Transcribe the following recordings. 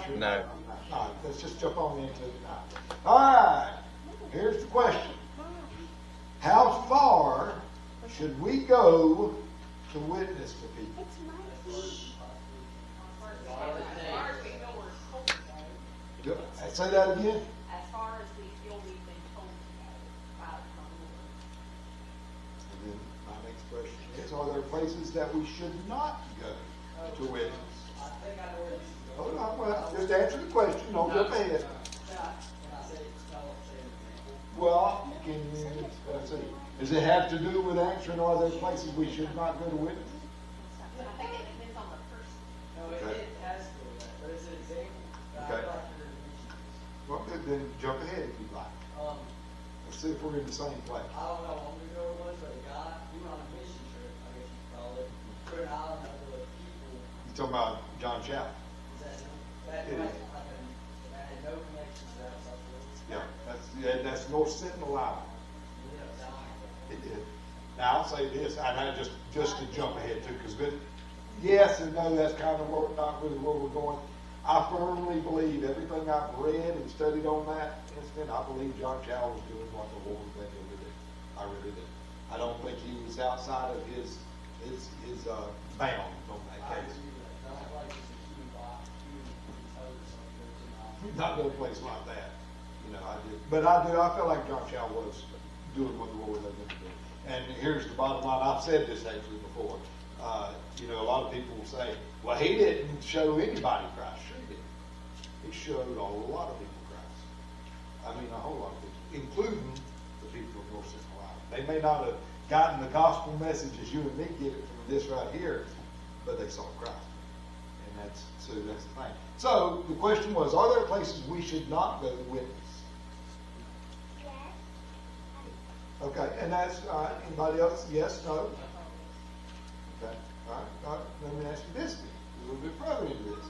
sure? No. All right, let's just jump on into it now. All right, here's the question. How far should we go to witness to people? Say that again. As far as we feel we've been told to go by the Lord. And then my next question is, are there places that we should not go to witness? I think I know where this is Hold going. on, well, just answer the question, don't jump ahead. Can I say an example? Well, can you, let's see, does it have to do with answering, are there places we should not go to witness? I think it depends on the person. No, Okay. it has to do with that, but it's an example. Okay. I'd like to mention this. Well, then jump ahead if you'd like. Let's see if we're in the same place. I don't know how long ago it was, but a guy, he went on a mission trip, I guess you call it, to an island of the people. You talking about John Chow? Is that him? That It like, is. I had no connection to that South Florida. Yeah, that's North Sentinel Island. It did. Now, I'll say this, and I just to jump ahead too, because yes and no, that's kind of not really where we're going. I firmly believe everything I've read and studied on that incident, I believe John Chow was doing what the Lord led him to do. I really do. I don't think he was outside of his bounds on that case. Not no place like that. You know, I did. But I feel like John Chow was doing what the Lord led him to do. And here's the bottom line. I've said this actually before. You know, a lot of people will say, well, he didn't show anybody Christ. Sure he did. He showed a lot of people Christ. I mean, a whole lot of people, including the people of North Central Island. They may not have gotten the gospel message as you and me get it from this right here, but they saw Christ. And that's the thing. So the question was, are there places we should not go to witness? Okay, and that's anybody else? Yes, no? Okay, all right. Let me ask you this, a little bit further into this.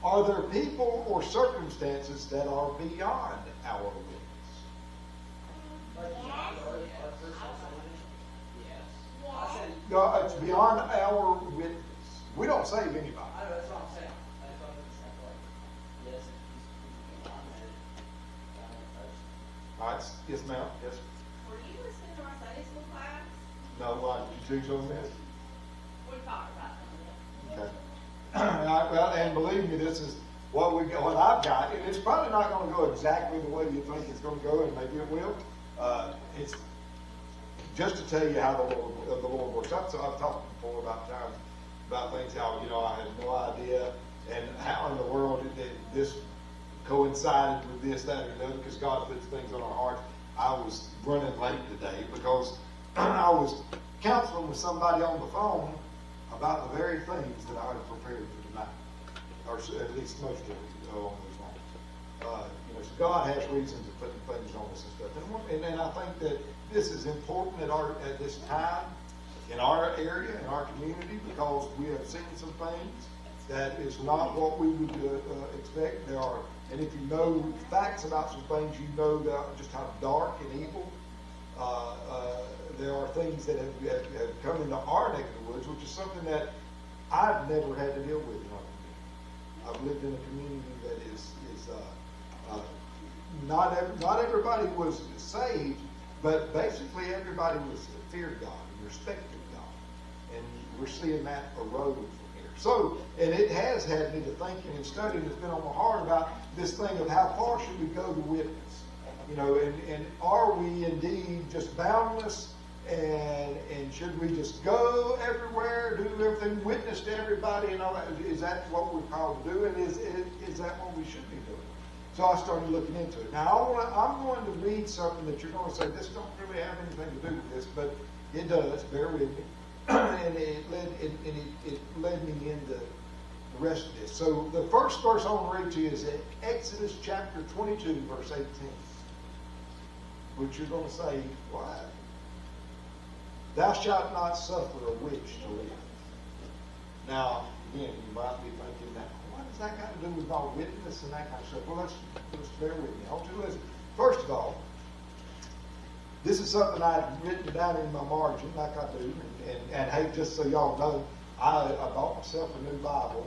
Are there people or circumstances that are beyond our witness? No, it's beyond our witness. We don't save anybody. I know, that's what I'm saying. That's what I'm saying. Yes, he's beyond that. All right, yes, ma'am. Yes. Were you listening to our Sunday school class? No, why did you choose on this? We talked about some of Okay. All right, well, and believe me, this is what I've got, and it's probably not going to go exactly the way you think it's going to go, and maybe it will. It's just to tell you how the Lord works. I've talked before about times about things how I had no idea, and how in the world this coincided with this, that, or the other, because God puts things on our hearts. I was running late today because I was counseling with somebody on the phone about the very things that I had prepared for tonight, or at least most of it along those lines. So God has reasons of putting things on us and stuff, and I think that this is important at this time in our area, in our community, because we have seen some things that is not what we would expect. And if you know facts about some things, you know just how dark and evil. There are things that have come into our neck of the woods, which is something that I've never had to deal with in our community. I've lived in a community that is not everybody was saved, but basically everybody feared God and respected God, and we're seeing that erode from here. So, and it has had me to thinking and studying. It's been on my heart about this thing of how far should we go to witness. And are we indeed just boundless, and should we just go everywhere, do everything, witness to everybody and all that? Is that what we're called to do, and is that what we should be doing? So I started looking into it. Now I'm going to read something that you're going to say, this don't really have anything to do with this, but it does, bear with me. And it led me into the rest of this. So the first verse I want to read to you is Exodus chapter 22, verse 18. Which you're going to say, why? Thou shalt not suffer a witch to live. Now, again, you might be thinking, now, what does that got to do with my witness and that kind of stuff? Well, let's bear with me. I want you to listen. First of all, this is something I had written down in my margin, like I do. And hey, just so y'all know, I bought myself a new Bible.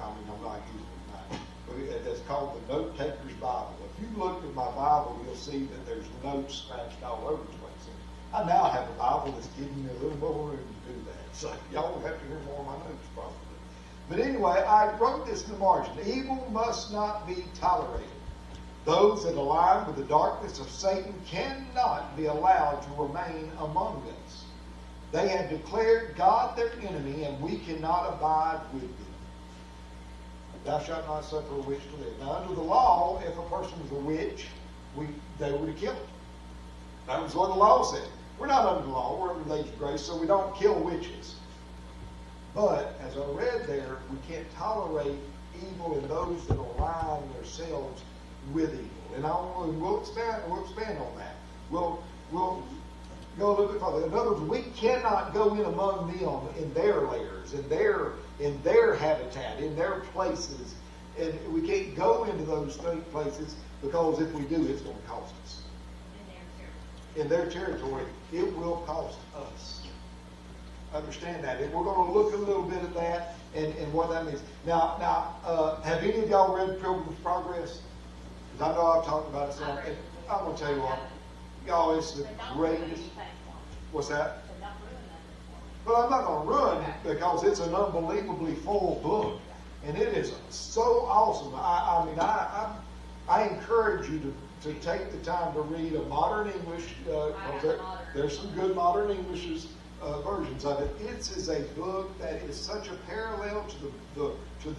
I mean, I'm not using it. called the Note Taker's Bible. If you look at my Bible, you'll see that there's notes scratched all over the place. I now have a Bible that's giving me a little more room to do that. So y'all will have to hear more of my notes probably. But anyway, I wrote this in the margin. Evil must not be tolerated. Those that align with the darkness of Satan cannot be allowed to remain among us. They have declared God their enemy, and we cannot abide with them. Thou shalt not suffer a witch to live. Now, under the law, if a person was a witch, they were to kill him. That was what the law said. We're not under the law, we're under the age of grace, so we don't kill witches. But, as I read there, we can't tolerate evil in those that align themselves with evil. And we'll expand on that. We'll go a little bit further. In other words, we cannot go in among them in their lairs, in their habitat, in their places. And we can't go into those places because if we do, it's going to cost us. In their territory, it will cost us. Understand that. And we're going to look a little bit at that and what that means. Now, have any of y'all read Pilgrim's Progress? Because I know I've talked about it some. I'm going to tell you what. Y'all, it's the greatest. What's that? But I'm not going to ruin it because it's an unbelievably full book. And it is so awesome. I encourage you to take the time to read a modern English, there's some good modern English versions of it. It is a book that is such a parallel to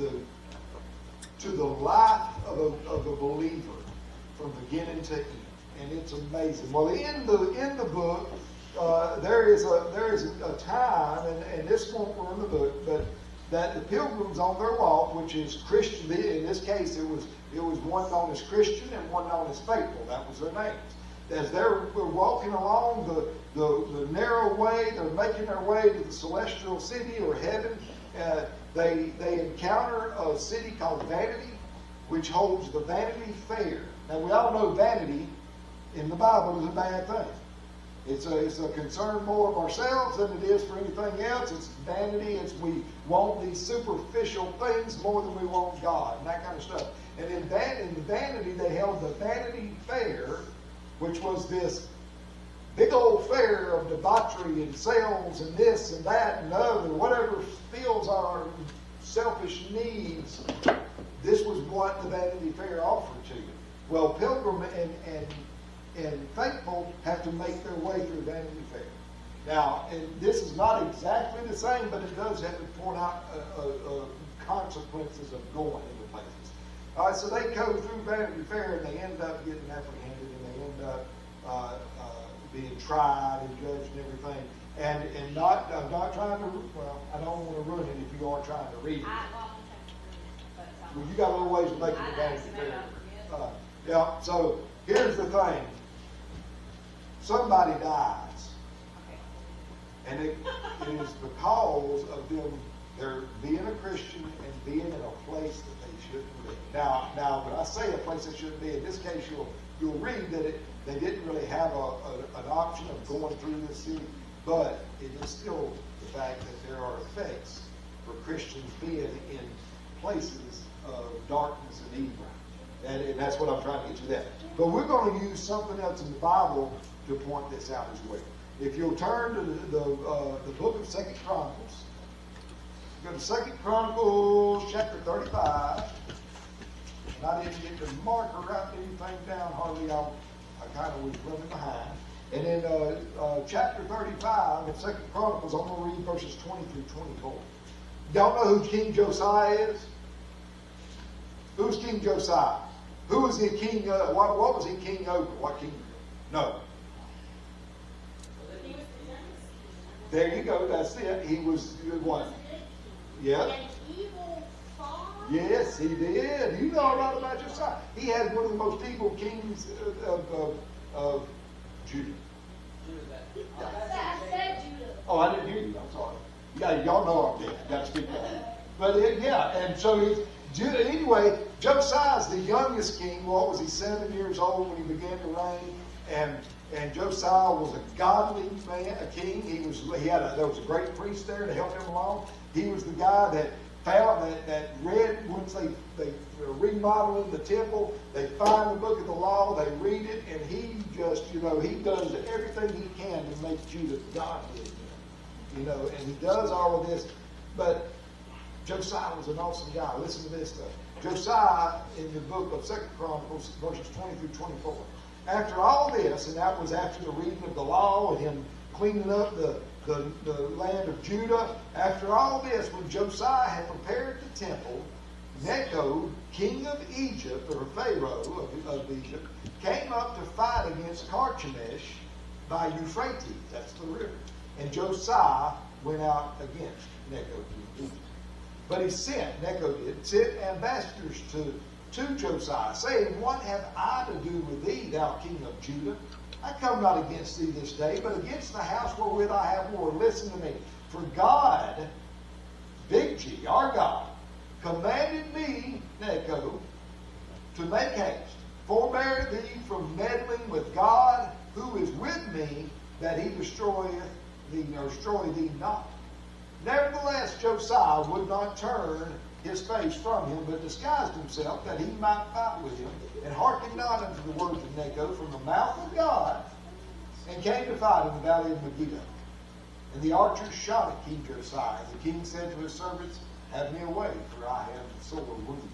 the life of a believer from beginning to end, and it's amazing. Well, in the book, there is a time, and this won't run the book, but that the pilgrims on their walk, which is Christian, in this case it was one known as Christian and one known as Faithful. That was their names. As they're walking along the narrow way, they're making their way to the celestial city or heaven. They encounter a city called Vanity, which holds the Vanity Fair. Now we all know vanity in the Bible is a bad thing. It's a concern more of ourselves than it is for anything else. It's vanity. We want these superficial things more than we want God and that kind of stuff. And in the Vanity, they held the Vanity Fair, which was this big old fair of debauchery and sales and this and that and other, whatever fills our selfish needs. This was what the Vanity Fair offered to you. Well, Pilgrim and Faithful have to make their way through Vanity Fair. Now, and this is not exactly the same, but it does have to point out consequences of going into places. All right, so they go through Vanity Fair and they end up getting apprehended and they end up being tried and judged and everything. And I'm not trying to, well, I don't want to ruin it if you are trying to read it. Well, you got a little ways to make it to Vanity Fair. Yeah, so here's the thing. Somebody dies. And it is because of them, they're being a Christian and being in a place that they shouldn't be. Now, when I say a place they shouldn't be, in this case you'll read that they didn't really have an option of going through the city, but it is still the fact that there are effects for Christians being in places of darkness and evil. And that's what I'm trying to get you there. But we're going to use something else in the Bible to point this out as well. If you'll turn to the book of 2 Chronicles, go to 2 Chronicles chapter 35. And I didn't get the marker, write anything down hardly. I kind of was running behind. And in chapter 35 of 2 Chronicles, I'm going to read verses 20 through 24. Y'all know who King Josiah is? Who's King Josiah? Who was he king? What was he king over? What kingdom? No. There you go. That's it. He was what? Yeah. Yes, he did. You know a lot about Josiah. He had one of the most evil kings of Judah. I said Judah. Oh, I didn't hear you. I'm sorry. Yeah, y'all know I'm dead. Got to speak up. But and so anyway, Josiah's the youngest king. What was he, 7 years old when he began to reign? And Josiah was a godly man, a king. There was a great priest there to help him along. He was the guy found that read, once they remodeling the temple, they find the book of the law, they read it, and he just, he does everything he can to make Judah godly again. And he does all of this. But Josiah was an awesome guy. Listen to this though. Josiah, in the book of 2 Chronicles, verses 20 through 24. After all this, and that was after the reading of the law and him cleaning up the land of Judah, after all this, when Josiah had prepared the temple, Necho, king of Egypt, or Pharaoh of Egypt, came up to fight against Carchemish by Euphrates, that's the river. And Josiah went out against Necho, king of Egypt. But he Necho sent ambassadors to Josiah, saying, What have I to do with thee, thou king of Judah? I come not against thee this day, but against the house wherewith I have war. Listen to me. For God, big G, our God, commanded me, Necho, to make haste, forbear thee from meddling with God, who is with me, that he destroy thee not. Nevertheless, Josiah would not turn his face from him, but disguised himself, that he might fight with him, and hearkened not unto the words of Necho from the mouth of God, and came to fight in the valley of Megiddo. And the archers shot at King Josiah. The king said to his servants, Have me away, for I am sore wounded.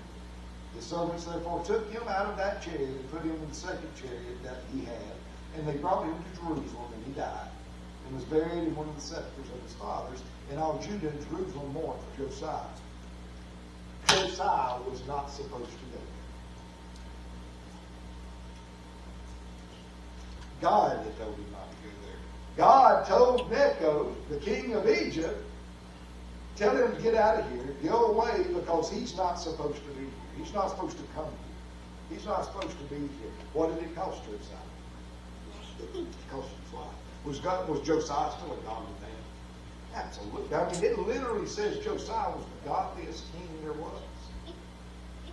The servants therefore took him out of that chariot, and put him in the second chariot that he had, and they brought him to Jerusalem, and he died, and was buried in one of the sepulchres of his fathers. And all Judah and Jerusalem mourned for Josiah. Josiah was not supposed to go there. God had told him not to go there. God told Necho, the king of Egypt, tell him to get out of here, go away, because he's not supposed to be here. He's not supposed to come here. He's not supposed to be here. What did it cost Josiah? It cost his life. Was Josiah still a godly man? Absolutely. I mean, it literally says Josiah was the godliest king there was.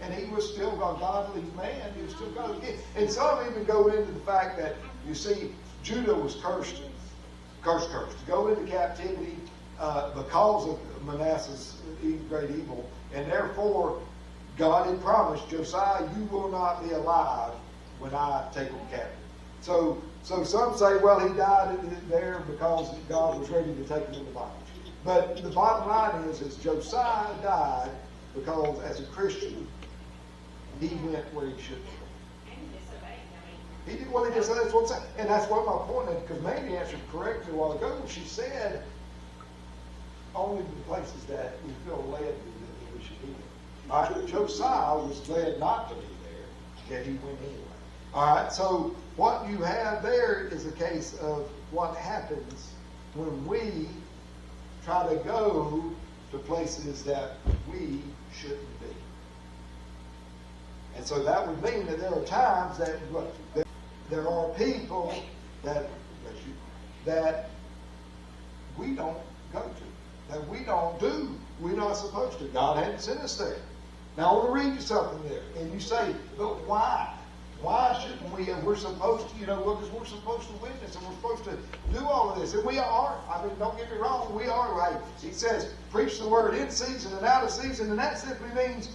And he was still a godly man. He was still godly king. And some even go into the fact that, you see, Judah was cursed, to go into captivity because of Manasseh's great evil. And therefore, God had promised Josiah, you will not be alive when I take him captive. So some say, well, he died there because God was ready to take him into bondage. But the bottom line is Josiah died because, as a Christian, he went where he shouldn't go. He did what he did. So that's what I'm saying. And that's what my point is, because Mandy answered correctly a while ago. She said, only the places that we feel led to that we should be there. All right, Josiah was led not to be there, yet he went anyway. All right, so what you have there is a case of what happens when we try to go to places that we shouldn't be. And so that would mean that there are times that there are people that we don't go to, that we don't do. We're not supposed to. God hadn't sent us there. Now I want to read you something there. And you say, but why? Why shouldn't we? And we're supposed to, because we're supposed to witness and we're supposed to do all of this. And we are. I mean, don't get me wrong. We are right. He says, preach the word in season and out of season. And that simply means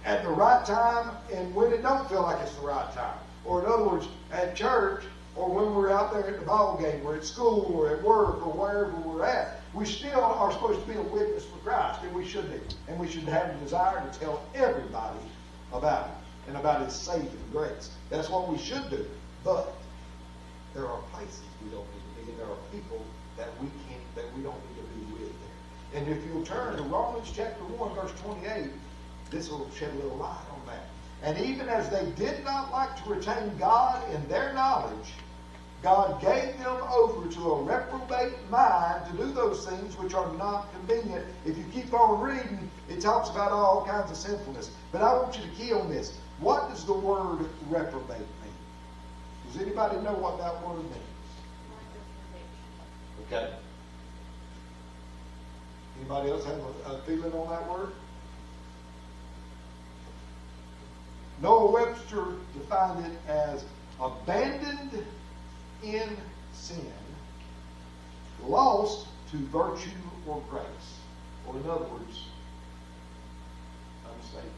at the right time and when it don't feel like it's the right time. Or in other words, at church or when we're out there at the ball game or at school or at work or wherever we're at, we still are supposed to be a witness for Christ. And we should be. And we should have a desire to tell everybody about it. And about his saving grace. That's what we should do. But there are places we don't need to be, and there are people that we don't need to be with there. And if you'll turn to Romans chapter 1, verse 28, this will shed a little light on that. And even as they did not like to retain God in their knowledge, God gave them over to a reprobate mind to do those things which are not convenient. If you keep on reading, it talks about all kinds of sinfulness. But I want you to key on this. What does the word reprobate mean? Does anybody know what that word means? Okay. Anybody else have a feeling on that word? Noah Webster defined it as abandoned in sin, lost to virtue or grace. Or in other words, Savior.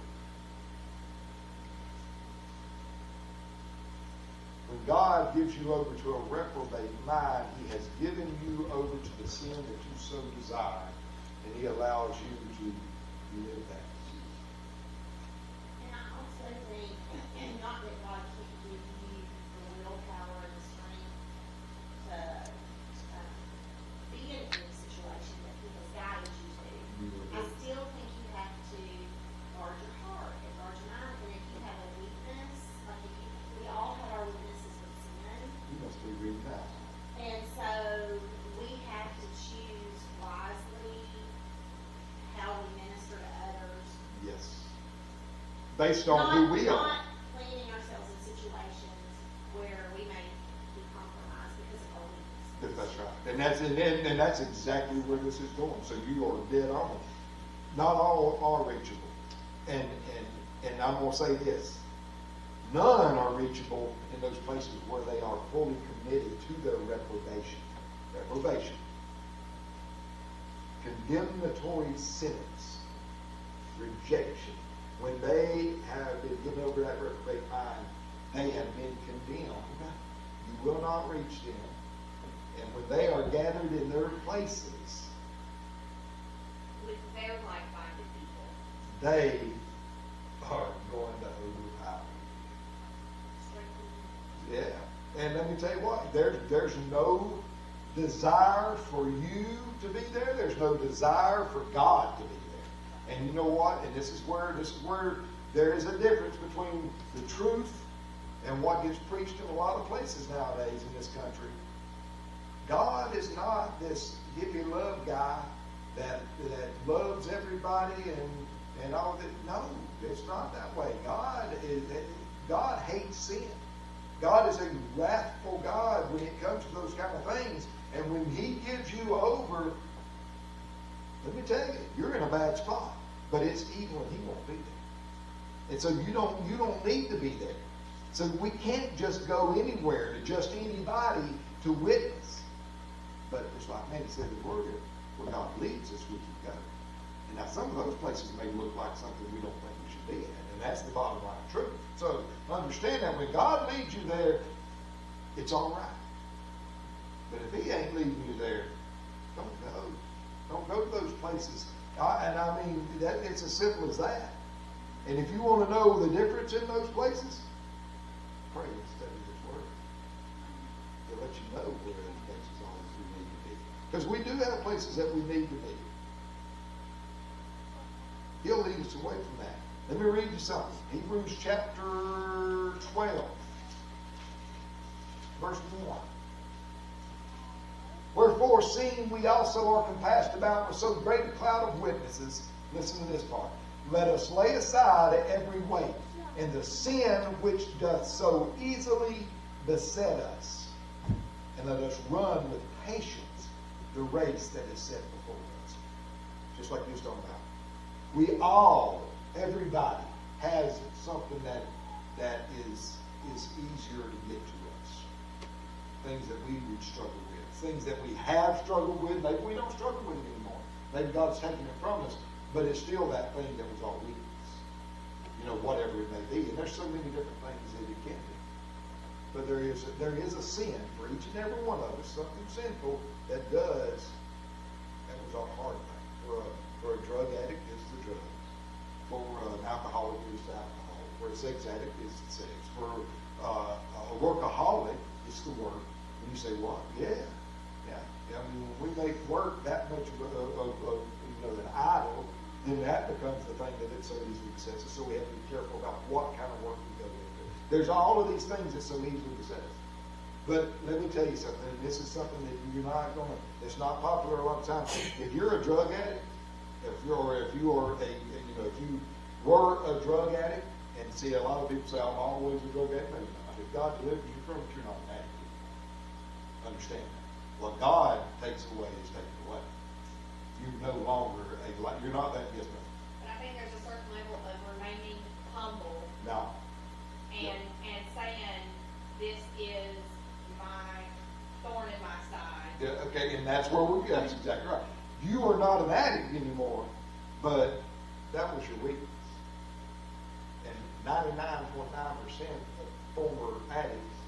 When God gives you over to a reprobate mind, He has given you over to the sin that you so desire, and He allows you to live that. And I also think, and not that God can't give you the willpower and the strength to be in any situation that He has guided you to. I still think you have to guard your heart and guard your mind. And if you have a weakness, like if you, we all have our weaknesses with sin. You must be reading that. And so we have to choose wisely how we minister to others. Yes. Based on who we are. Not planting ourselves in situations where we may be compromised because of our weaknesses. That's right. And that's exactly where this is going. So you are dead on. Not all are reachable. And I'm going to say this. None are reachable in those places where they are fully committed to their reprobation. Reprobation. Condemnatory sentence. Rejection. When they have been given over that reprobate mind, they have been condemned. You will not reach them. And when they are gathered in their places, With their like-minded people. they are going to overpower you. Yeah. And let me tell you what, there's no desire for you to be there. There's no desire for God to be there. And you know what? And this is where there is a difference between the truth and what gets preached in a lot of places nowadays in this country. God is not this hippie love guy that loves everybody and all that. No, it's not that way. God hates sin. God is a wrathful God when it comes to those kind of things. And when He gives you over, let me tell you, you're in a bad spot. But it's evil and He won't be there. And so you don't need to be there. So we can't just go anywhere to just anybody to witness. But it's like Manny said in the Word here, where God leads us, we can go. And now some of those places may look like something we don't think we should be in. And that's the bottom line truth. So understand that when God leads you there, it's all right. But if He ain't leading you there, don't go. Don't go to those places. I mean, it's as simple as that. And if you want to know the difference in those places, pray and study His Word. He'll let you know where those places are that we need to be. Because we do have places that we need to be. He'll lead us away from that. Let me read you something. Hebrews chapter 12, verse 1. Wherefore, seeing we also are compassed about with so great a cloud of witnesses, listen to this part, let us lay aside every weight and the sin which doth so easily beset us, and let us run with patience the race that is set before us. Just like you was talking about. We all, everybody, has something that is easier to get to us. Things that we would struggle with. Things that we have struggled with. Maybe we don't struggle with it anymore. Maybe God's taken it from us. But it's still that thing that was our weakness. You know, whatever it may be. And there's so many different things that it can be. But there is a sin for each and every one of us. Something sinful that does. That was our hard thing. For a drug addict, it's the drugs. For an alcoholic, it's the alcohol. For a sex addict, it's the sex. For a workaholic, it's the work. And you say, what? Yeah. I mean, when we make work that much of an idol, then that becomes the thing that it so easily besets us. So we have to be careful about what kind of work we go into. There's all of these things that so easily beset us. But let me tell you something. This is something that you're not going to. It's not popular a lot of times. If you're a drug addict, if you were a drug addict, and see a lot of people say, I'm always a drug addict. No, you're not. If God delivers you from it, you're not an addict. Understand that. What God takes away is taken away. You're no longer you're not that. Yes, ma'am. But I think there's a certain level of remaining humble. No. And saying, this is my thorn in my side. Yeah, okay, and that's where that's exactly right. You are not an addict anymore, but that was your weakness. 99.9% of former addicts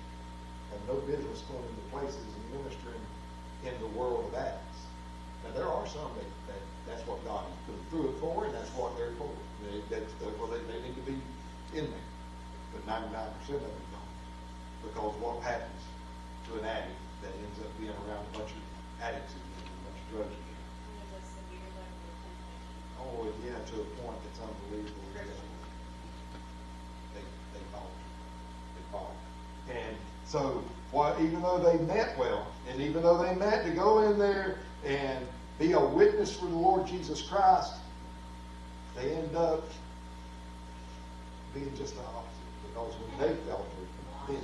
have no business going into places and ministering in the world of addicts. Now, there are some that's what God has put them through it for, and that's what they're for. They need to be in there. But 99% of them don't. Because what happens to an addict that ends up being around a bunch of addicts again, a bunch of drugs again? Oh, yeah, to a point that's unbelievable. They fall. And so, even though they meant well, and even though they meant to go in there and be a witness for the Lord Jesus Christ, they end up being just the opposite. Because when they fell through, then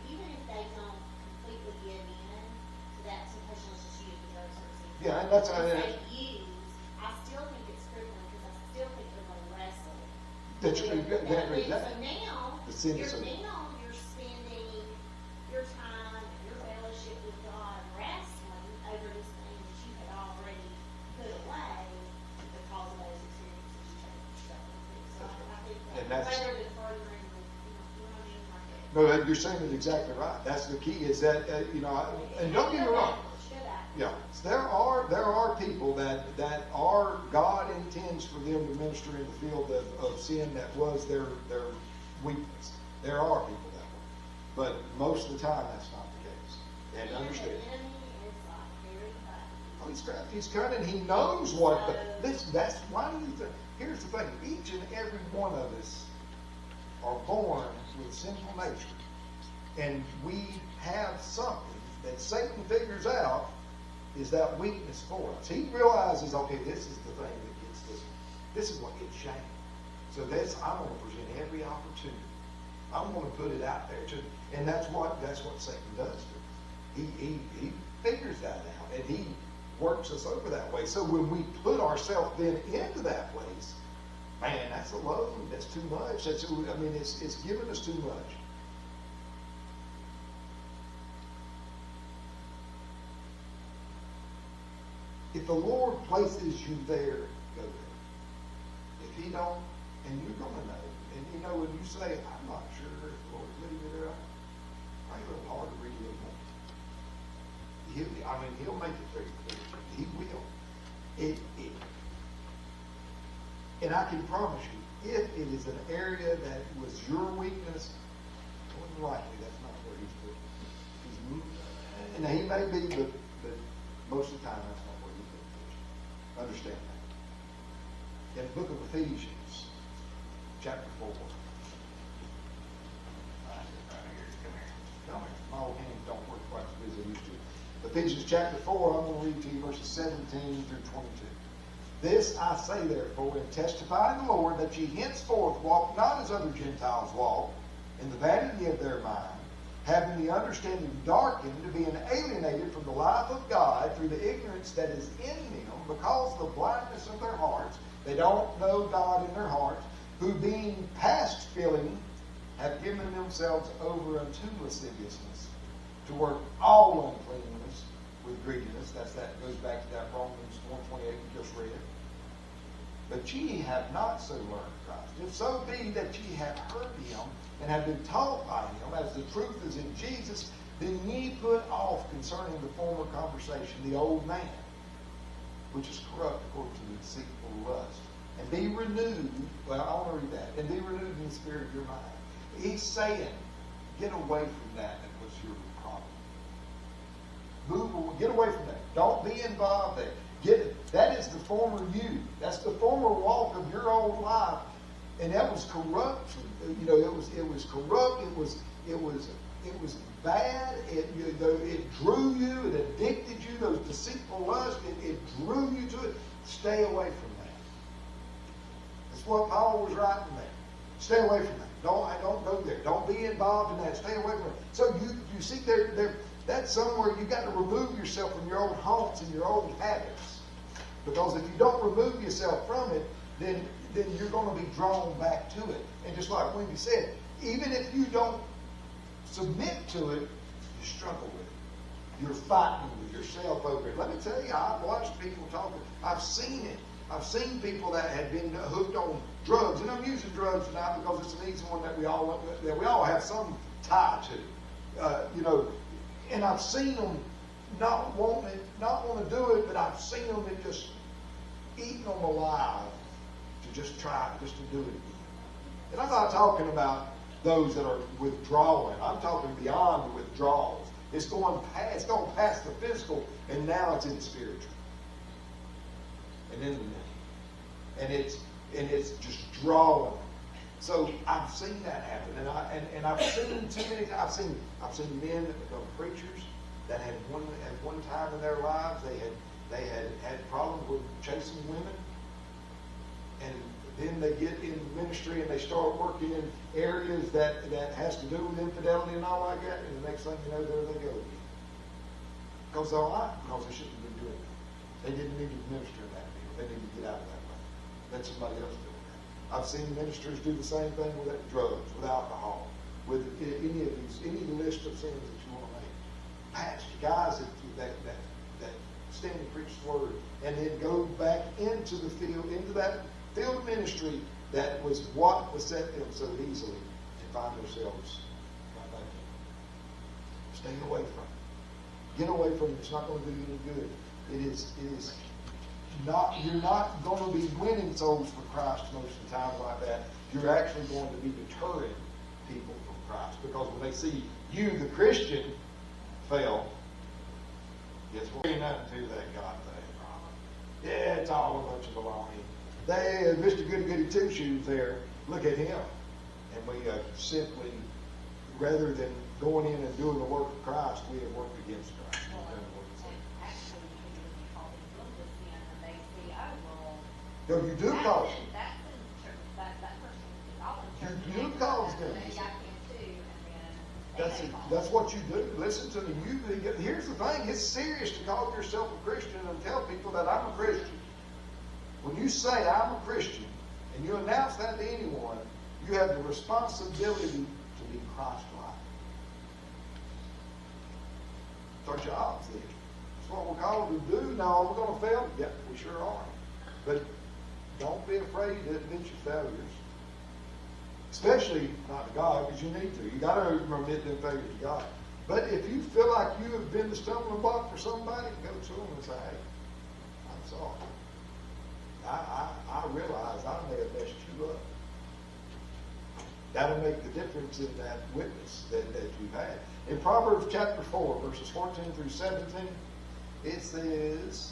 Even if they don't completely give in to that temptation, let's just use the drugs or something. yeah, and that's If they use, I still think it's crippling because I still think they're going to wrestle. that's So now, the sin is you're spending your time, your fellowship with God wrestling over this thing that you had already put away because of those experiences you struggled with. So I think And that that's- rather than furthering the, you know what I mean? Like No, you're saying it exactly right. That's the key. Is that and don't get me wrong. Yeah, so there are people that are God intends for them to minister in the field of sin that was their weakness. There are people that way, but most of the time that's not the case. And understand. The enemy is like very Oh, he's crafty. He's cunning. He knows what. But that's why do you think? Here's the thing: each and every one of us are born with a sinful nature, and we have something that Satan figures out is that weakness for us. He realizes, okay, this is the thing that gets this. This is what gets shamed. So I'm going to present every opportunity. I'm going to put it out there too, and that's what Satan does to us. He figures that out, and he works us over that way. So when we put ourselves then into that place, man, that's a load. That's too much. It's giving us too much. If the Lord places you there, go there. If He don't, and you're going to know, and when you say, I'm not sure if the Lord's leading me there, I find it a little hard to read a little more. He'll make it very clear. He will. And I can promise you, if it is an area that was your weakness, more than likely that's not where He's put you. And He may be, but most of the time that's not where He's put you. Understand that. In the book of Ephesians, chapter 4. Come here. My old hands don't work quite as good as they used to. Ephesians chapter 4, I'm going to read to you verses 17 through 22. This I say therefore, and testify in the Lord, that ye henceforth walk not as other Gentiles walk, in the vanity of their mind, having the understanding darkened, to be alienated from the life of God through the ignorance that is in them, because of the blindness of their hearts. They don't know God in their hearts, who being past feeling, have given themselves over unto lasciviousness, to work all uncleanness with greediness. That goes back to that Romans 1:28 we just read. But ye have not so learned Christ. If so be that ye have heard Him, and have been taught by Him, as the truth is in Jesus, then ye put off concerning the former conversation the old man, which is corrupt according to the deceitful lust. And be renewed, well, I want to read that, and be renewed in the spirit of your mind. He's saying, get away from that was your problem. Get away from that. Don't be involved there. That is the former you. That's the former walk of your old life. And that was corrupt. It was corrupt. It was bad. It drew you. It addicted you. Those deceitful lusts. It drew you to it. Stay away from that. That's what Paul was writing there. Stay away from that. Don't go there. Don't be involved in that. Stay away from it. So you see that's somewhere you've got to remove yourself from your old haunts and your old habits. Because if you don't remove yourself from it, then you're going to be drawn back to it. And just like Wendy said, even if you don't submit to it, you struggle with it. You're fighting with yourself over it. Let me tell you, I've watched people talking. I've seen it. I've seen people that had been hooked on drugs, and I'm using drugs tonight because it's an easy one that we all have some tie to, and I've seen them not want to do it, but I've seen them just eating them alive to just try, just to do it again. And I'm not talking about those that are withdrawing. I'm talking beyond the withdrawals. It's going past the physical, and now it's in the spiritual, and in the mental, and it's just drawing. So I've seen that happen, and I've seen too many. I've seen men that become preachers that at one time in their lives they had problems with chasing women, and then they get in ministry and they start working in areas that has to do with infidelity and all like that, and the next thing you know, there they go again. Because they're lying, because they shouldn't be doing that. They didn't need to minister in that field. They need to get out of that way. Let somebody else do it. I've seen ministers do the same thing with drugs, with alcohol, with any list of sins that you want to make. Pastors, guys that stand and preach the word, and then go back into the field, into that field of ministry that was what beset them so easily, and find themselves right back in. Stay away from it. Get away from it. It's not going to do you any good. It is not. You're not going to be winning souls for Christ most of the time like that. You're actually going to be deterring people from Christ, because when they see you, the Christian, fail, guess what? Ain't nothing to that God thing. Yeah, it's all a bunch of baloney. Mr. Goody-Goody Two-Shoes there, look at him. And we simply, rather than going in and doing the work of Christ, we have worked against Christ. Actually, you call it guiltless sin, and they see, No, you do cause them. That's in church. That person is all in church. You do cause them. Maybe I can too, and then That's what you do. Listen to me. Here's the thing. It's serious to call yourself a Christian and tell people that I'm a Christian. When you say I'm a Christian and you announce that to anyone, you have the responsibility to be Christ-like. It's our jobs then. It's what we're called to do. Now, are we going to fail? Yeah, we sure are. But don't be afraid to admit your failures. Especially not to God, because you need to. You got to admit them failures to God. But if you feel like you have been the stumbling block for somebody, go to them and say, hey, I'm sorry. I realize I may have messed you up. That'll make the difference in that witness that you've had. In Proverbs chapter 4, verses 14 through 17, it says,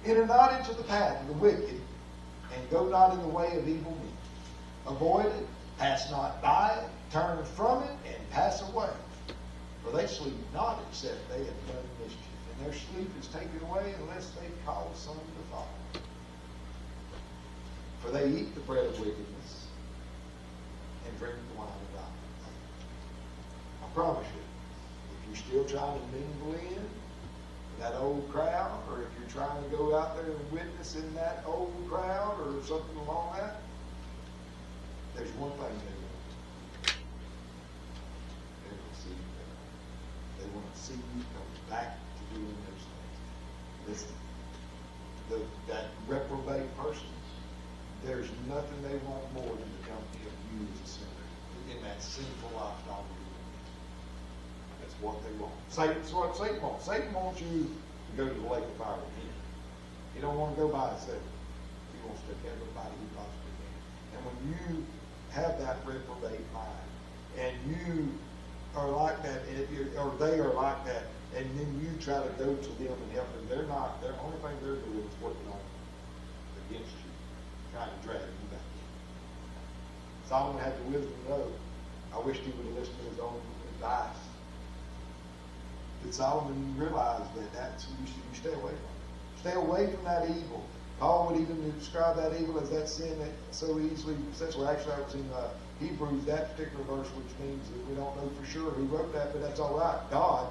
enter not into the path of the wicked, and go not in the way of evil men. Avoid it, pass not by it, turn from it, and pass away. For they sleep not except they have done mischief, and their sleep is taken away unless they cause some to fall. For they eat the bread of wickedness and drink the wine of violence. I promise you, if you're still trying to mingle in that old crowd, or if you're trying to go out there and witness in that old crowd or something along that, there's one thing they want. They want to see you better. They want to see you come back to doing those things. Listen, that reprobate person, there's nothing they want more than to come to you as a sinner in that sinful lifestyle. That's what they want. That's what Satan wants. Satan wants you to go to the lake of fire with him. He don't want to go by himself. He wants to take everybody he possibly can. And when you have that reprobate mind, and you are like that, or they are like that, and then you try to go to them and help them, they're not. The only thing they're doing is working on against you, trying to drag you back in. Solomon had the wisdom to know. I wished he would have listened to his own advice. But Solomon realized that you stay away from it. Stay away from that evil. Paul would even describe that evil as that sin that so easily, essentially, actually I was in Hebrews, that particular verse, which means that we don't know for sure who wrote that, but that's all right. God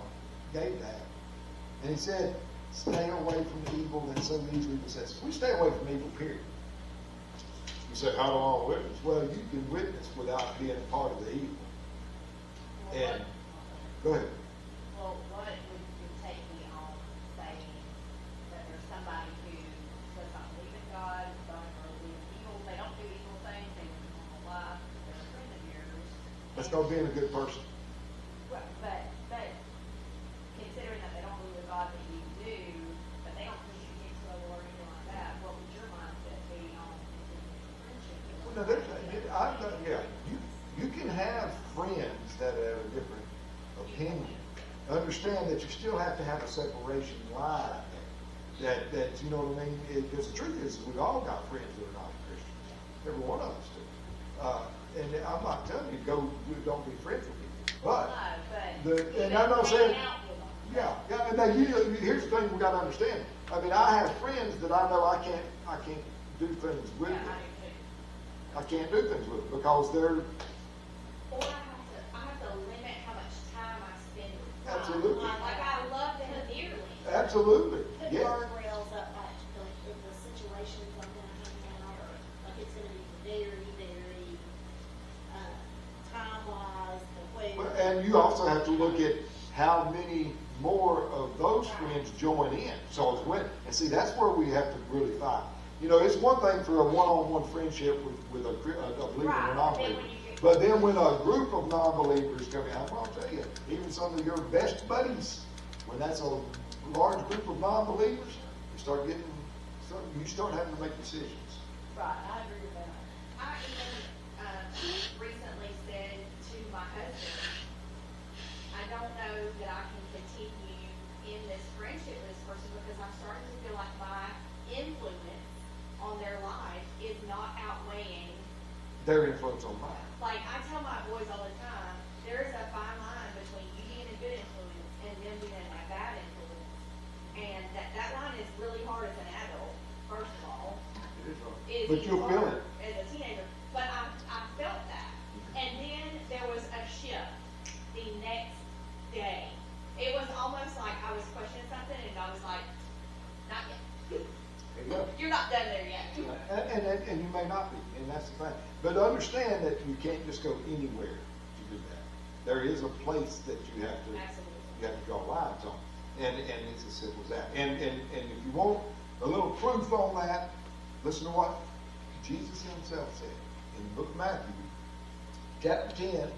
gave that. And he said, stay away from the evil that so easily besets us. We stay away from evil, period. You say, how do I witness? Well, you can witness without being a part of the evil. And, go ahead. Well, what would take me on saying that there's somebody who does not believe in That's called being a good person. But considering that they don't believe the God that you do, but they don't push you into the Lord or anything like that, what would your mindset be on friendship? Well, no, you can have friends that have a different opinion. Understand that you still have to have a separation line. That you know what I mean? Because the truth is, we've all got friends that are not Christians. Every one of us do. And I'm not telling you don't be friends with people. But and I'm not saying. Yeah. And now here's the thing we got to understand. I mean, I have friends that I know I can't do things with them. I can't do things with them because they're. Or I have to limit how much time I spend with them. Absolutely. Like I love them dearly. Absolutely. Put Yes. guardrails up at the situations I'm going to hang out, or like it's going to be very, very time-wise, the way. And you also have to look at how many more of those friends join in. So it's when, and see, that's where we have to really find. You know, it's one thing for a one-on-one friendship with a believer and a non-believer. But then when a group of non-believers come in, I'm going to tell you, even some of your best buddies, when that's a large group of non-believers, you start having to make decisions. Right, I agree with that. I even recently said to my husband, I don't know that I can continue in this friendship with this person because I'm starting to feel like my influence on their life is not outweighing Their influence on mine. like I tell my boys all the time, there is a fine line between you being a good influence and them being a bad influence. And that line is really hard as an adult, first of all. It is hard. It is But even you'll feel harder it. as a teenager. But I felt that. And then there was a shift the next day. It was almost like I was questioning something and I was like, not yet. There you go. You're not done there yet. And you may not be, and that's the thing. But understand that you can't just go anywhere to do that. There is a place that you have to draw lines on, and it's as simple as that. And if you want a little proof on that, listen to what Jesus Himself said in the book of Matthew, chapter 10,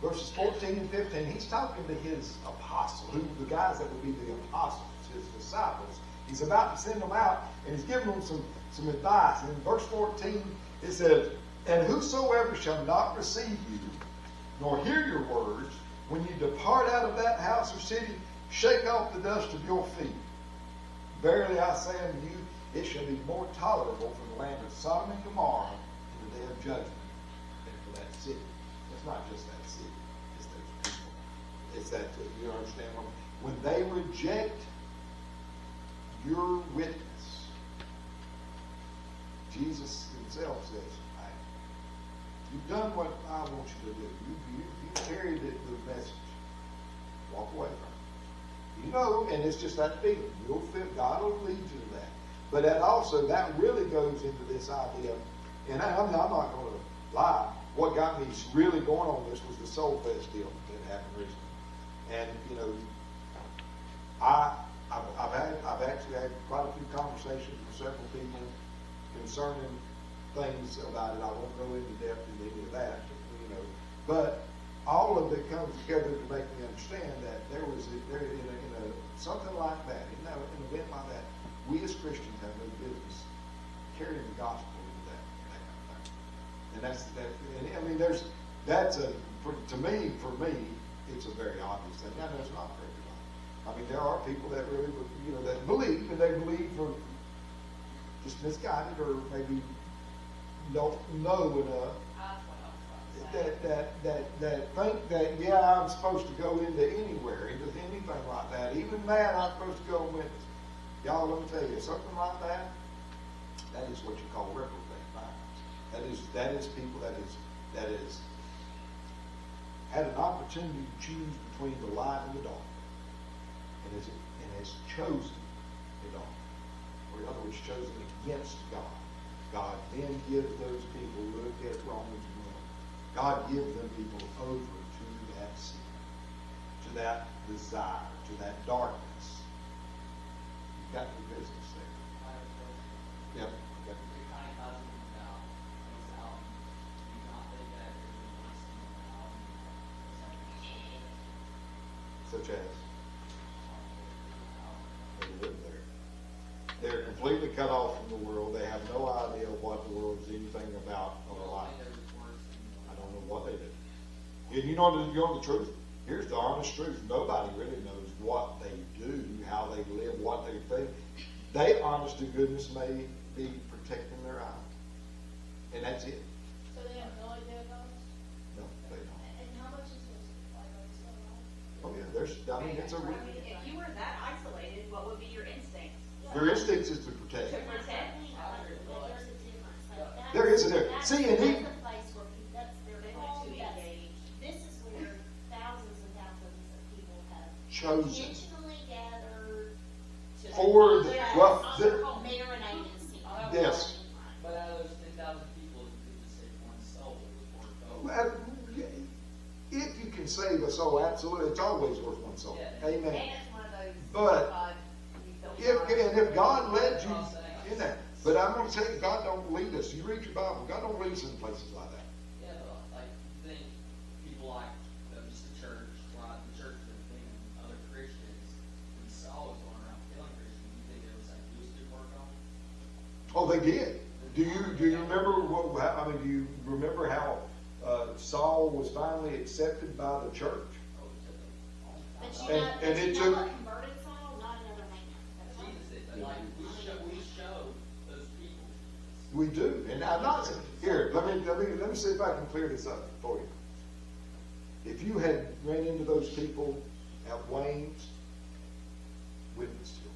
verses 14 and 15. He's talking to His apostles, the guys that would be the apostles, His disciples. He's about to send them out, and He's giving them some advice. And in verse 14, it says, "And whosoever shall not receive you, nor hear your words, when you depart out of that house or city, shake off the dust of your feet. Verily I say unto you, it shall be more tolerable for the land of Sodom and Gomorrah in the day of judgment than for that city." It's not just that city, it's those people. It's that, you understand, when they reject your witness, Jesus Himself says, you've done what I want you to do. You carried the message. Walk away from it. You know, and it's just that feeling. You'll feel God will lead you to that. But that really goes into this idea, and I'm not going to lie. What got me really going on this was the Soul Fest deal that happened recently. And you know, I've actually had quite a few conversations with several people concerning things about it. I won't go into depth in any of that, you know. But all of it comes together to make me understand that there in something like that, in an event like that, we as Christians have no business carrying the gospel into that kind of thing. And that's that. And I mean, for me, it's a very obvious thing. Now, that's not for everybody. I mean, there are people that really, you know, that believe, and they believe for just misguided or maybe don't know enough that think that, yeah, I'm supposed to go into anywhere, into anything like that. Even that, I'm supposed to go with. Y'all, let me tell you, something like that, that is what you call reprobate minds. That is people that is had an opportunity to choose between the light and the dark, and has chosen the dark, or in other words, chosen against God. God then gives those people, look at Romans 1, God gives them people over to that sin, to that desire, to that darkness. You've got the business there. Yep. Okay. church has. They live there. They're completely cut off from the world. They have no idea what the world is anything about or like. I don't know what they do. And you know the truth? Here's the honest truth. Nobody really knows what they do, how they live, what they think. They, honest to goodness, may be protecting their eyes. And that's it. So they have no idea about us? No, they don't. And how much is this? Like, are they still alive? Oh yeah, it's a I mean, if you were that isolated, what would be your instinct? their instincts is to protect. To protect. There's a difference. Like, that's- There is a difference. See, and he- That's the place where people, that's their They home, like to that's, engage. this is where thousands and thousands of people have Chosen. intentionally gathered to. For the- well, Marinate in sin. Yes. But out of those 10,000 people, you could just save one soul. It was worth Well, if you can save a soul, absolutely, it's always worth one soul. Yeah. Amen. And it's one of those. But you feel if God led you in that, but I'm going to tell you, God don't lead us. You read your Bible, God don't lead us in places like that. Yeah, but like, you think people like just the church, like the church was thinking other Christians, when Saul was going around killing Christians, you think they was like, do good work on? Oh, they did. Do you remember do you remember how Saul was finally accepted by the church? Oh, it took a long But time. you know, And but it you know took- what converted Saul? Not another man. That's right. Jesus, like, we show those people. We do, and I'm not here. Let me see if I can clear this up for you. If you had ran into those people at Wayne's, witness to them.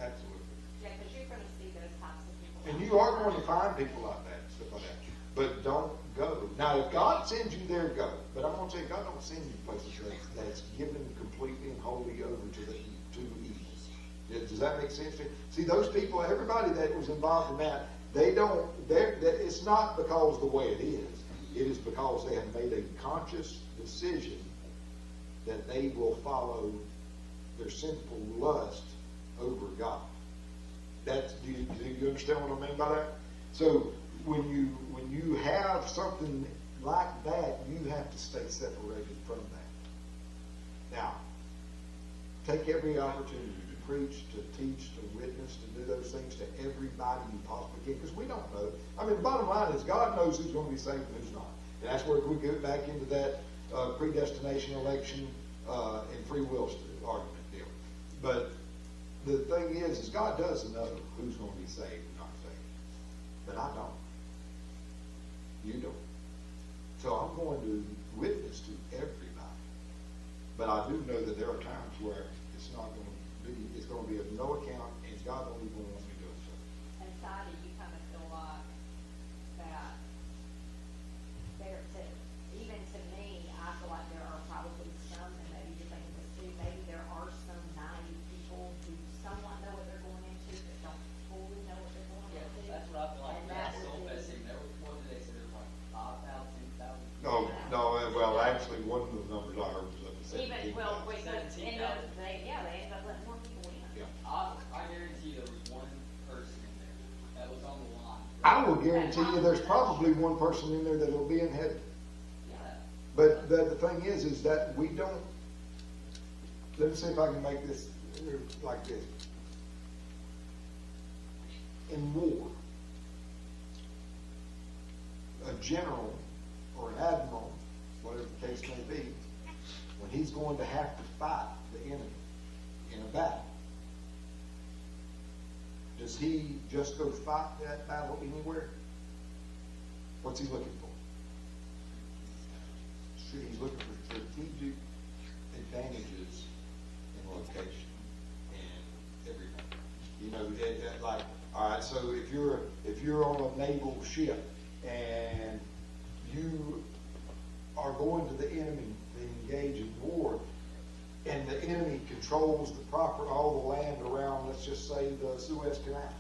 Absolutely. Yeah, because you're going to see those types of people. And you are going to find people like that, stuff like that. But don't go. Now, if God sends you there, go. But I'm going to tell you, God don't send you places that's given completely and wholly over to the evils. Does that make sense to you? See, those people, everybody that was involved in that, it's not because the way it is. It is because they have made a conscious decision that they will follow their sinful lust over God. Do you understand what I mean by that? So when you have something like that, you have to stay separated from that. Now, take every opportunity to preach, to teach, to witness, to do those things to everybody you possibly can, because we don't know. I mean, the bottom line is God knows who's going to be saved and who's not. And that's where we get back into that predestination, election, and free will argument deal. But the thing is God does know who's going to be saved and not saved. But I don't. You don't. So I'm going to witness to everybody. But I do know that there are times where it's going to be of no account, and God don't even want me doing so. And Sadie, you kind of feel like that even to me, I feel like there are probably some, and maybe you're thinking this too, maybe there are some naive people who somewhat know what they're going into, but don't fully know what they're going Yeah, into. that's what I feel like. And That that soul would be- fest, what did they say? There was like 5,000, 10,000. No, well, actually, one of the numbers I heard was up to 17,000. Even, well, wait, but 17,000. they end up letting more people in. Yeah. I guarantee there was one person in there that was on the line. I will guarantee you there's probably one person in there that will be in heaven. Yeah. But the thing is that we don't. Let me see if I can make this like this. In war, a general or an admiral, whatever the case may be, when he's going to have to fight the enemy in a battle, does he just go fight that battle anywhere? What's he looking for? He's looking for strategic advantages in location and everything. You know, like, all right, so if you're on a naval ship and you are going to the enemy to engage in war, and the enemy controls all the land around, let's just say, the Suez Canal.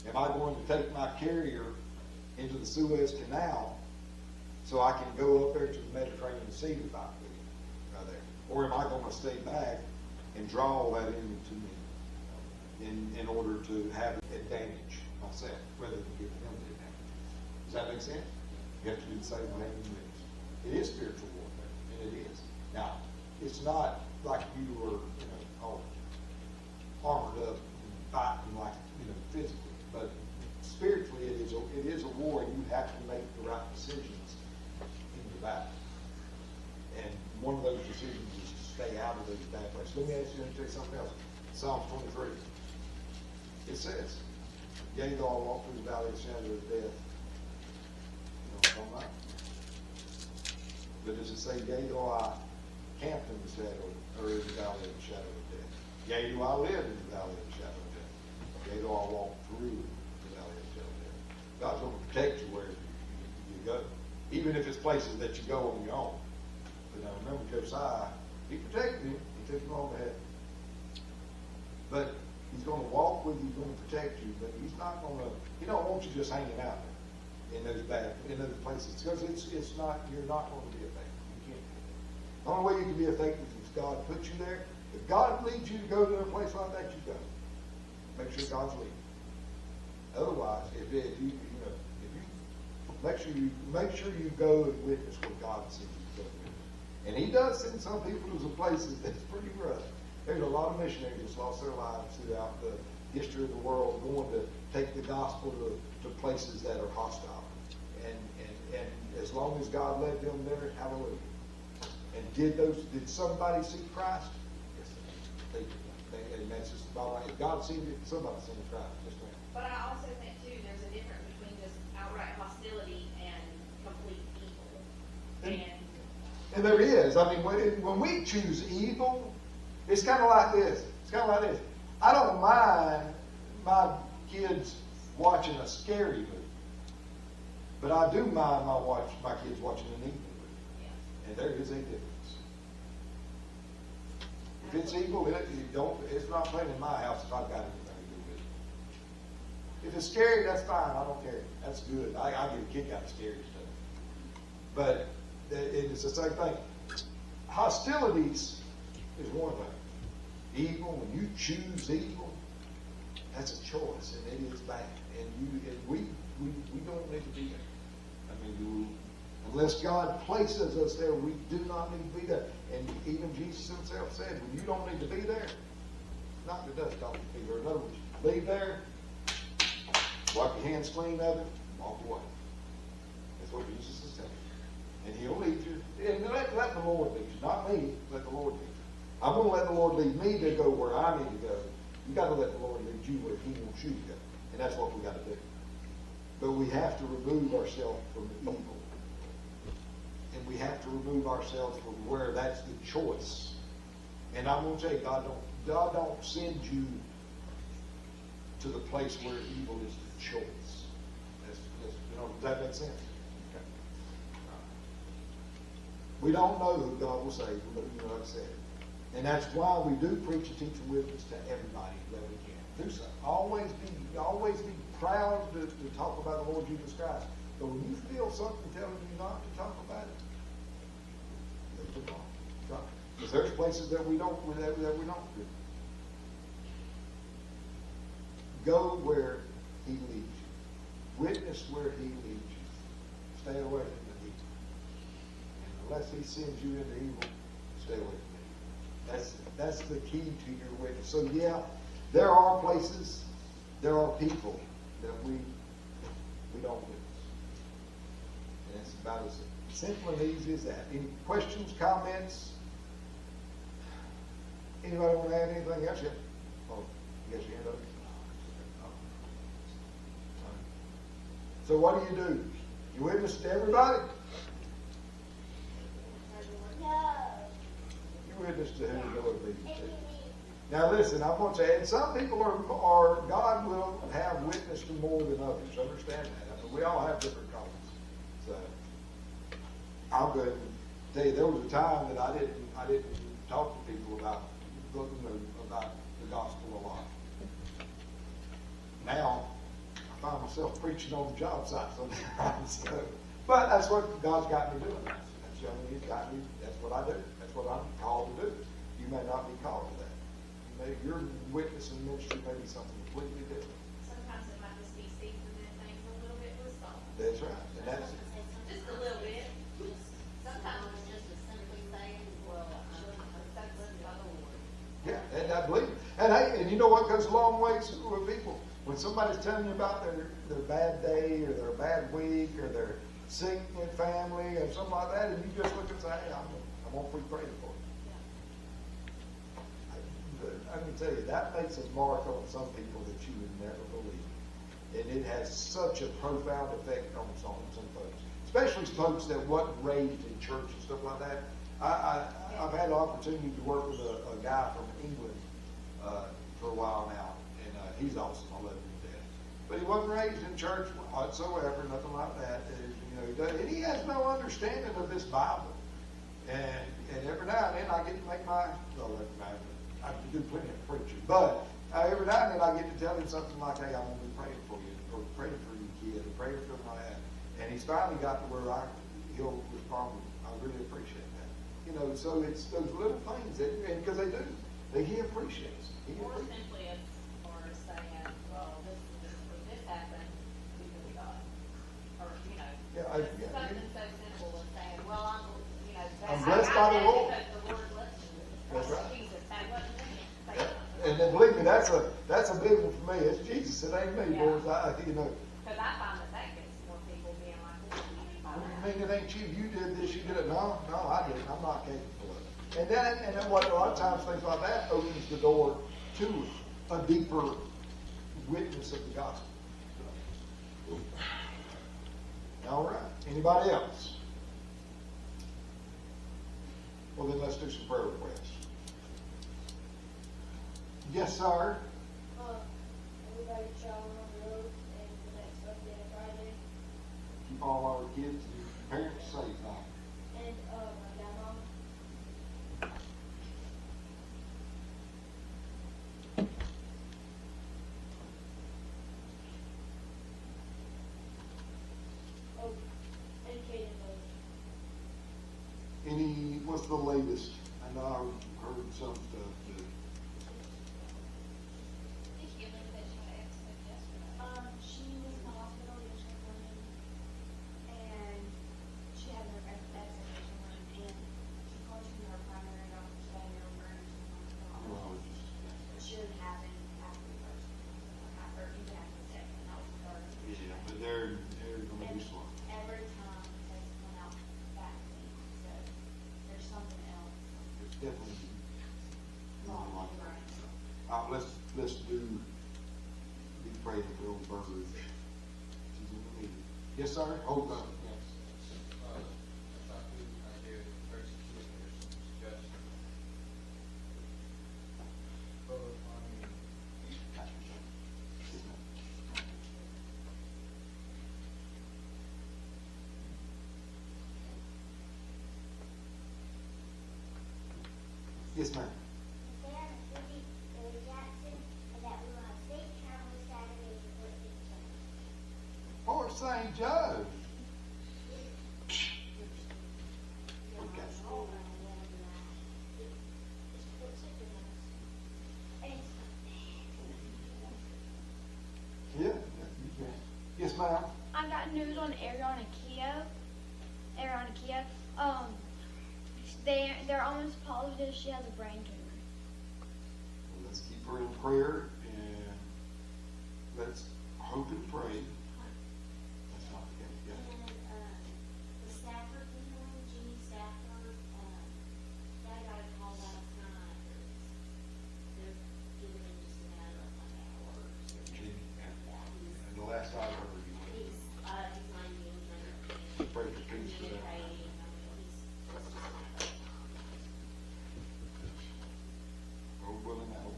Am I going to take my carrier into the Suez Canal so I can go up there to the Mediterranean Sea to fight with him right there? Or am I going to stay back and draw that enemy to me in order to have advantage myself rather than give him the advantage? Does that make sense? You have to do the same way in this. It is spiritual warfare, and it is. Now, it's not like you were, you know, all armored up and fighting like, you know, physically, but spiritually it is a war, and you have to make the right decisions in the battle. And one of those decisions is to stay out of those bad places. Let me tell you something else. Psalm 23. It says, yea, though I walk through the valley of the shadow of death, you don't mind. But does it say, yea, though I camp in the shadow, or in the valley of the shadow of death? Yea, do I live in the valley of the shadow of death? Yea, though I walk through the valley of the shadow of death. God's going to protect you wherever you go, even if it's places that you go on your own. But now remember Josiah, he protected him. He took him on ahead. But he's going to walk with you, he's going to protect you, but he's not going to, he don't want you just hanging out there in those places. Because it's not, you're not going to be effective. You can't be effective. The only way you can be effective is God puts you there. If God leads you to go to a place like that, you go. Make sure God's leading. Otherwise, if you make sure you go and witness what God sends you to go witness. And He does send some people to some places that's pretty rough. There's a lot of missionaries that's lost their lives throughout the history of the world going to take the gospel to places that are hostile. And as long as God led them there, hallelujah. And did somebody see Christ? Yes, they did. And that's just about right. If God seen it, somebody seen Christ. Yes, ma'am. But I also think too, there's a difference between just outright hostility and complete evil. And there is. I mean, when we choose evil, it's kind of like this. I don't mind my kids watching a scary movie, but I do mind my kids watching an evil movie. Yeah. And there is a difference. If it's evil, it's not playing in my house if I've got anything to do with it. If it's scary, that's fine. I don't care. That's good. I get a kick out of scary stuff. But it's the same thing. Hostilities is one thing. Evil, when you choose evil, that's a choice, and it is bad. And we don't need to be there. I mean, unless God places us there, we do not need to be there. And even Jesus Himself said, when you don't need to be there, not the dust off your feet. Or in other words, leave there, wipe your hands clean of it, walk away. That's what Jesus is telling you. And He'll lead you. And let the Lord lead you. Not me, let the Lord lead you. I'm going to let the Lord lead me to go where I need to go. You got to let the Lord lead you where He wants you to go. And that's what we got to do. But we have to remove ourselves from the evil. And we have to remove ourselves from where that's the choice. And I'm going to tell you, God don't send you to the place where evil is the choice. Does that make sense? Okay. We don't know who God will save, but like I said. And that's why we do preach and teach and witness to everybody that we can. Do so. Always be proud to talk about the Lord Jesus Christ. But when you feel something telling you not to talk about it, leave it alone. Because there's places that we don't do. Go where He leads you. Witness where He leads you. Stay away from the evil. And unless He sends you into evil, stay away from it. That's the key to your witness. So yeah, there are places, there are people that we don't witness. And it's about as simple and easy as that. Any questions, comments? Anybody want to add anything else yet? Oh, you got your hand up? So what do? You witness to everybody? No. You witness to whom the Lord leads you to. Now listen, I want to say, and some people are God will have witness to more than others. Understand that. I mean, we all have different callings. So I'll go ahead and tell you, there was a time that I didn't talk to people about the gospel a lot. Now I find myself preaching on the job site sometimes. But that's what God's got me doing. He's got me. That's what I do. That's what I'm called to do. You may not be called to that. Your witness and ministry may be something completely different. Sometimes it might just be seasoning things a little bit with salt. That's right. And that's Just a little bit. Sometimes Sometimes it's just as simply saying, well, hey, and you know what goes a long ways with people? When somebody's telling you about their bad day or their bad week or their sick family or something like that, and you just look and say, hey, I'm going to be praying for you. I can tell you, that makes a mark on some people that you would never believe. And it has such a profound effect on some folks, especially folks that wasn't raised in church and stuff like that. I've had the opportunity to work with a guy from England for a while now, and he's awesome. I love him to death. But he wasn't raised in church whatsoever, nothing like that. And he has no understanding of this Bible. And every now and then I get to make I do plenty of preaching, but every now and then I get to tell him something like, hey, I'm going to be praying for you, or praying for your kid, or praying for my dad. And he's finally got to where he'll respond, I really appreciate that. So it's those little things that, and because he appreciates. Or simply as far as saying, well, this happened because of God. Or, something so simple as saying, well, I'm blessed by the Lord. Because the Lord blessed me. That's right. Jesus, that wasn't me. And then believe me, that's a big one for me. It's Jesus. It ain't me, boys. Because I find that gets more people being like, What do you mean it ain't you? You did this, you did it. No, I didn't. I'm not capable of it. And then what a lot of times things like that opens the door to a deeper witness of the gospel. All right. Anybody else? Well, then let's do some prayer requests. Yes, sir. Everybody traveling on the road and the next Monday and Friday. Keep all our kids and parents safe now. And my grandma. Oh, and Kaden knows. What's the latest? I know I've heard some stuff. She was in the hospital yesterday morning, and she had her vaccination run, and she called from her primary doctor today, and they're referring to the hospital. She didn't have any after the first, or even after the second, that was the third. Yeah, but they're going to be slow. Every time they come out vaccine, so there's something else. It's definitely Wrong, like that. right. Let's be praying for old Burbridge. She's in the meeting. Yes, sir. Hold on. Yes. Yes, ma'am. Fort St. Joe. Yeah. Yes, ma'am. I got news on Ariana Kia. They're almost positive she has a brain tumor. Well, let's keep her in prayer and let's hope and pray. That's not the case. Yeah. And, the Stafford family, Jeannie Stafford, they got a call last night. They're giving him just a matter of like hours. And the last I heard, He's not even pray for peace for that. communicating. Lord willing, I hope.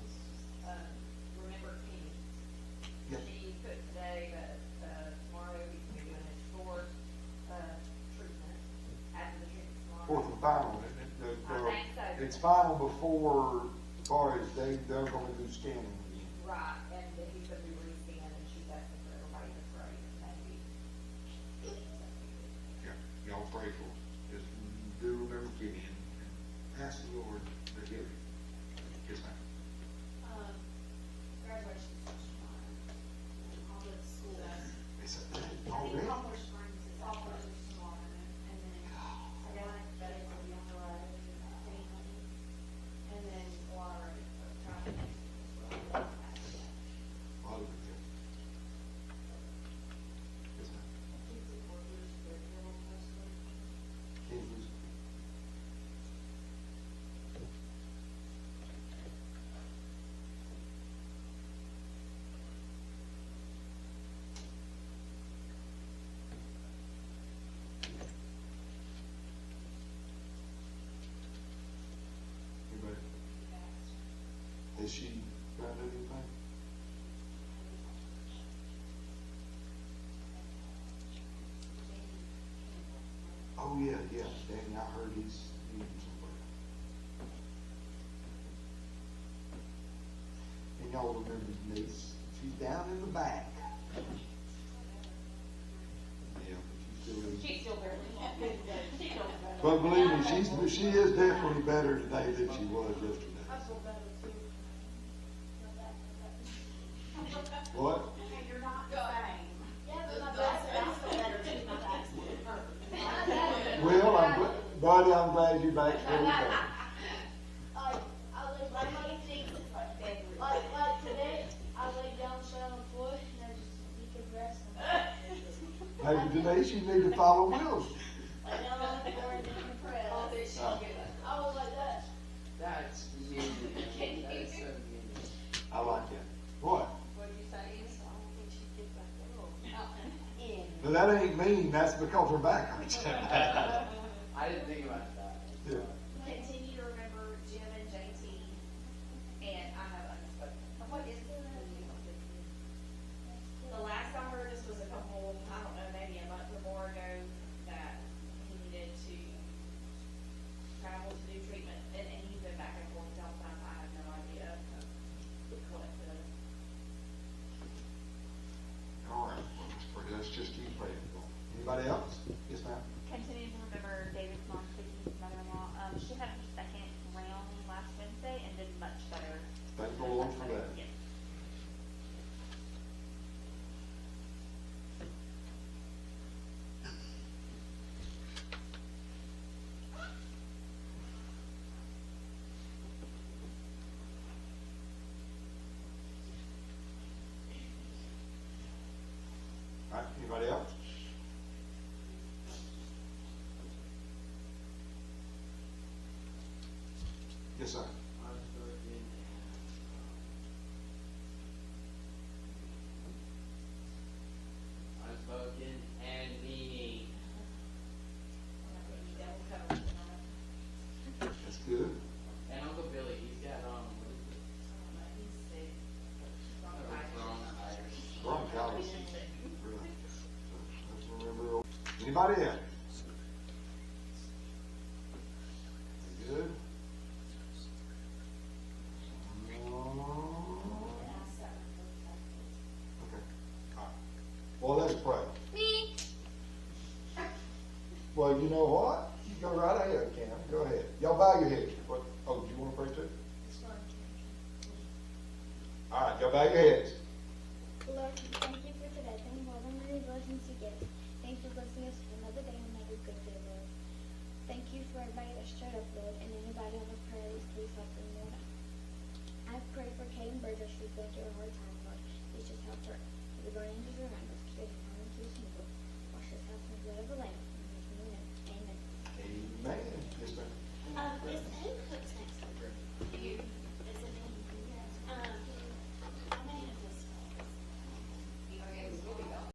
remember Kenny. Yes. She put today that, tomorrow he's gonna be doing his fourth, treatment, after the treatment tomorrow. Fourth and final. I think so. It's final before, as far as they're going to do scanning again. Right, and then he's gonna be re-scanned, and she's asking for everybody to pray, maybe. Yeah, y'all pray for us. Just do remember Kenny and ask the Lord to give you. Yes, ma'am. Graduation is tomorrow. All the schools. It's In Copper Springs, it's all closed tomorrow, and then Savannah, but it's on the road, and then water, traffic. Is she trying to do anything? Oh, yeah, Danny, I heard he's needing somewhere. And y'all remember Denise, she's down in the back. Yeah, but she's still in. She's still barely. She feels better. But believe me, she is definitely better today than she was yesterday. I feel better too. What? Hey, you're not the same. Yeah, but my That's, back. that's still better too, my back's hurt. Well, buddy, I'm glad you're back. There we go. I lay Like, down, he thinks it's like every. like today, I lay down, sat on the floor, and I just decompressed. Maybe Denise, you need to follow Will. Lay down on the floor and decompress. Oh, there she goes. I was like that. That's mean, man. That's so mean. I like that. What? What did you say? I don't think she'd get back there. In. But that ain't mean, that's because her back hurts. I didn't think about that. Yeah. Continue to remember Jim and JT, and I have unspoken. What is it? The last I heard, this was a couple, I don't know, maybe a month or more ago, that he needed to travel to do treatment, and he's been back and forth all the time. I have no idea what the. All right, well, let's just keep praying. Anybody else? Yes, ma'am. Continue to remember David's mom, Vicky's mother-in-law. She had her second round last Wednesday and did much better. Thank the Lord for that. Yes. All right, anybody else? Yes, sir. Unspoken and meaning. Devil covered tonight. That's good. And Uncle Billy, he's got what is it? He's sick. Bronchitis. Bronchitis. Really. So, let's remember. Anybody else? Good. Okay. All right. Well, let's pray. Me. Well, you know what? You go right ahead, Cam. Go ahead. Y'all bow your heads. What? Oh, do you want to pray too? It's fun. All right, y'all bow your heads. Lord, thank you for today. Thank you for all the many blessings you give. Thank you for blessing us with another day and another good day, Lord. Thank you for everybody that showed up, Lord, and anybody on the prayer list, please help them, Lord. I pray for Kate and Burgess, who's going through a hard time, Lord. Please just help her. The guardian angels around us, keep us harm to his evil. Wash this house in the blood of the Lamb. In his name, amen. Amen. Yes, ma'am. Is Hank